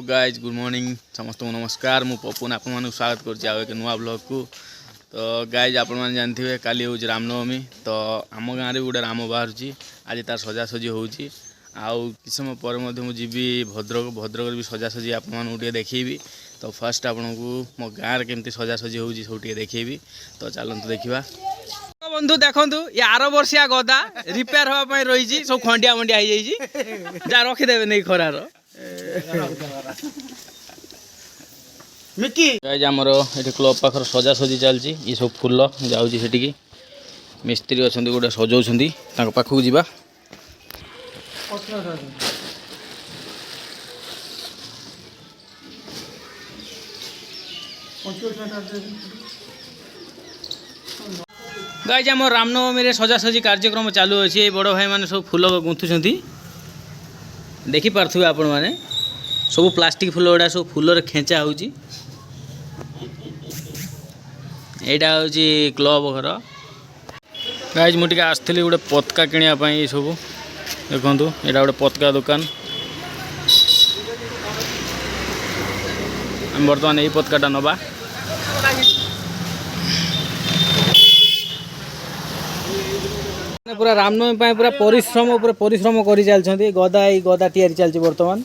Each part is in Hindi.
गाइज गुड मॉर्निंग समस्त को नमस्कार मु पपुन आप स्वागत कर नुआ ब्लॉग को। तो गाइज आप जानते काली हूँ रामनवमी। तो आम गाँव में गोटे राम बाहर आज तार सजासजी होची आउ कि समय पर मुझे भद्रक भद्रक भी सजासजी आपको देखी। तो फर्स्ट आपन को मो गाँव केमती सजासजी होची सब देखी। तो चलतु देखा बंधु देखु ये आर बर्षिया गदा रिपेयर हाँपाई रही सब खंडिया मंडिया हो जा रखीदे नहीं खरार आमर ये क्लब पाखर सजासजी चलती ये सब फुल जाऊँगी मिस्त्री अच्छा गोटे सजाऊँ पाखक जा गाइज आम रामनवमी सजासजी कार्यक्रम चालू अच्छे बड़ भाई मैंने सब फुल गुंथुं देखी पारे आपण मैंने सब प्लास्टिक फुल गुड़ा सब फुल खेचा हो क्लब घर। गाइज मुझे आसती गोटे पतका किणापी सब देखु यहाँ गोटे पतका दुकान आम बर्तमान यही पतकाटा नवा पूरा रामनवमी पूरा परिश्रम कर चलती गदा गदा तैयारी चलती बर्तमान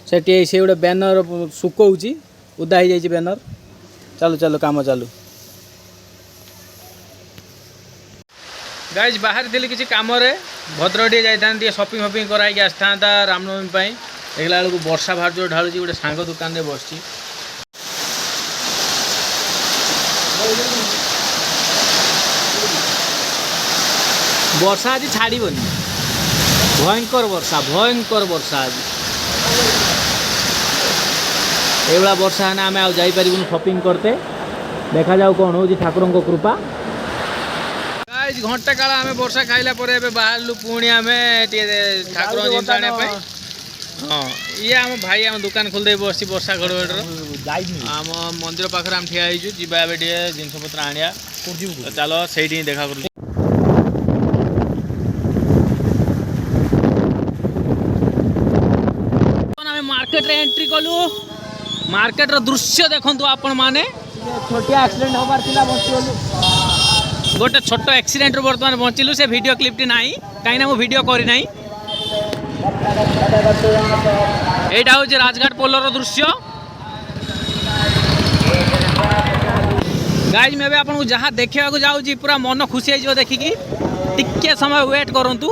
से गोटे बैनर सुकौची उदा हो जाए बैनर चलो चलो काम चालू। गाइज बाहर थी किसी कम भद्रक जाता शॉपिंग फपिंग कराई आसता रामनवमी देखला बेलू वर्षा बाहर जो ढालू गोटे सांग दुकान में बस वर्षा आज छाड़बनी भयंकर वर्षा आज ये वर्षा है आम आईपर शॉपिंग करते देखा जाऊ कौन हो ठाकुर कृपा। घंटे काल आम वर्षा खाइला बाहर पुणी आम ठाकुर जिन आने हाँ ये आम भाई आम दुकान खोलदे बस वर्षा घड़घड़ आम मंदिर पाखे आम ठिया जा जिनपतर आनिया चलो से देखा कर मार्केट रे एंट्री कलु मार्केट रो दृश्य देखंतु आपण माने छोटिया एक्सीडेंट होबार थिला बंचिलु गोटे छोट एक्सीडेंट रो वर्तमान बंचिलु से वीडियो क्लिप टी नाही काई ना मो वीडियो करी नाही एटा हो जे राजघाट पोलो रो दृश्य। गाइस मैं आपन को जहां देखिया को जाउ जी पूरा मन खुशी हो देखि की टिके समय वेट करंतु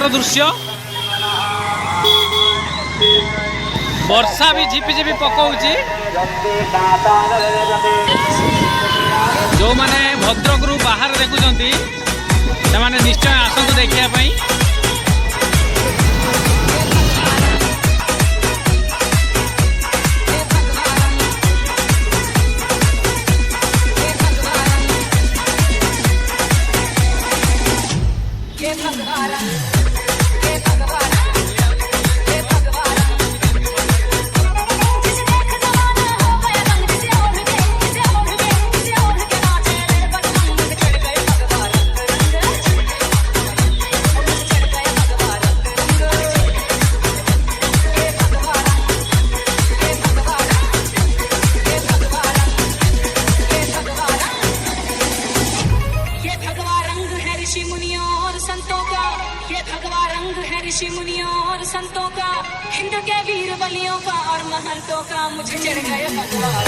दृश्य वर्षा भी झिपी झिपी पकाउची जो माने भद्रक रु बाहर देखुचंती से माने निश्चय आसंतु देखिया पई। ऋषि मुनियों और संतों का हिंद के वीर बलियों का और महंतों का मुझे चढ़ गया भगवान।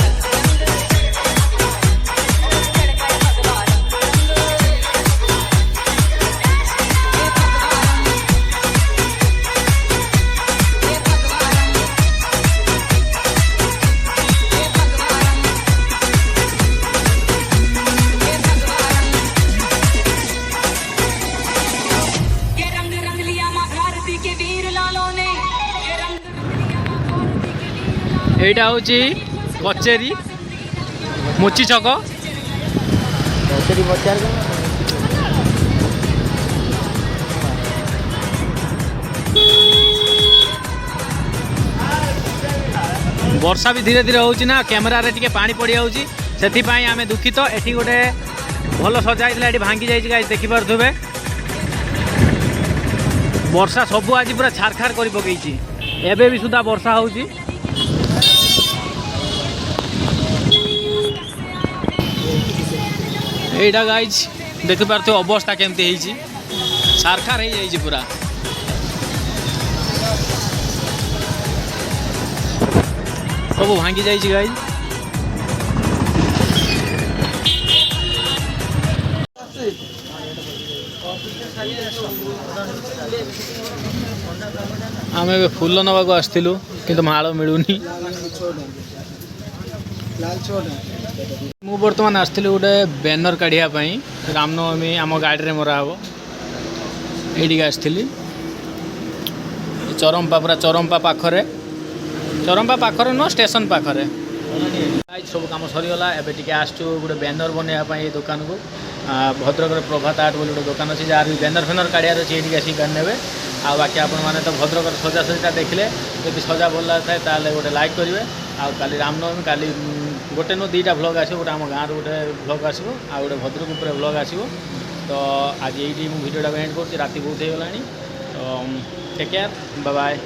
वालों ने ये रंग এইটা হচ্ছে কচেরি মুচি ছক। କଚେରୀ ବଜାର ବର୍ଷା ବି ଧୀରେ ଧୀରେ ହେଉଛି ନା କ୍ୟାମେରାରେ ଟିକେ ପାଣି ପଡ଼ି ଯାଉଛି ସେଥିପାଇଁ ଆମେ ଦୁଃଖିତ। ଏଠି ଗୋଟେ ଭଲ ସଜା ହେଇଥିଲା ଏଠି ଭାଙ୍ଗି ଯାଇଛି ଗାଇସ୍ ଦେଖିପାରୁଥିବେ। ବର୍ଷା ସବୁ ଆଜି ପୁରା ଛାରଖାର କରି ପକେଇଛି। ଏବେ ବି ସୁଦ୍ଧା ବର୍ଷା ହେଉଛି। এইটা গাইজ ଦେଖିପାରୁଥିବେ ଅବସ୍ଥା କେମିତି ହେଇଛି ଛାରଖାର ହେଇଯାଇଛି ପୁରା। ସବୁ ଭାଙ୍ଗି ଯାଇଛି ଗାଇଜ। ଆମେ ଏବେ ଫୁଲ ନେବାକୁ ଆସିଥିଲୁ କିନ୍ତୁ ମାଳ ମିଳୁନି। ମୁଁ ବର୍ତ୍ତମାନ ଆସିଥିଲି ଗୋଟେ ବ୍ୟାନର କାଢ଼ିବା ପାଇଁ ରାମନବମୀ ଆମ ଗାଡ଼ିରେ ମରା ହେବ ଏଇଠିକି ଆସିଥିଲି। ଚରମ୍ପା ପୁରା ଚରମ୍ପା ପାଖରେ ନୁହଁ ଷ୍ଟେସନ ପାଖରେ। ସବୁ କାମ ସରିଗଲା। ଏବେ ଟିକେ ଆସିଛୁ ଗୋଟେ ବ୍ୟାନର ବନେଇବା ପାଇଁ ଏଇ ଦୋକାନକୁ। ଭଦ୍ରକରେ ପ୍ରଭାତ ଆର୍ଟ ବୋଲି ଗୋଟେ ଦୋକାନ ଅଛି ଯାହାର ବି ବ୍ୟାନର ଫ୍ୟାନର କାଢ଼ିବାର ଅଛି ଏଇଠିକି ଆସିକି କାଢ଼ି ନେବେ। ଆଉ ବାକି ଆପଣମାନେ ତ ଭଦ୍ରକର ସଜାସଜିଟା ଦେଖିଲେ ଯଦି ସଜା ଭଲ ଲାଗିଥାଏ ତାହେଲେ ଗୋଟେ ଲାଇକ୍ କରିବେ। ଆଉ କାଲି ରାମନବମୀ କାଲି ଗୋଟେ ନୁହଁ ଦୁଇଟା ଭ୍ଲଗ୍ ଆସିବ। ଗୋଟେ ଆମ ଗାଁରୁ ଗୋଟେ ଭ୍ଲଗ୍ ଆସିବ ଆଉ ଗୋଟେ ଭଦ୍ରକ ଉପରେ ଭ୍ଲଗ୍ ଆସିବ। ତ ଆଜି ଏଇଠି ମୁଁ ଭିଡ଼ିଓଟାକୁ ଏଣ୍ଡ କରୁଛି। ରାତି ବହୁତ ହେଇଗଲାଣି। ତ ଟେକ୍ କେୟାର ବାଏ ବାଏ।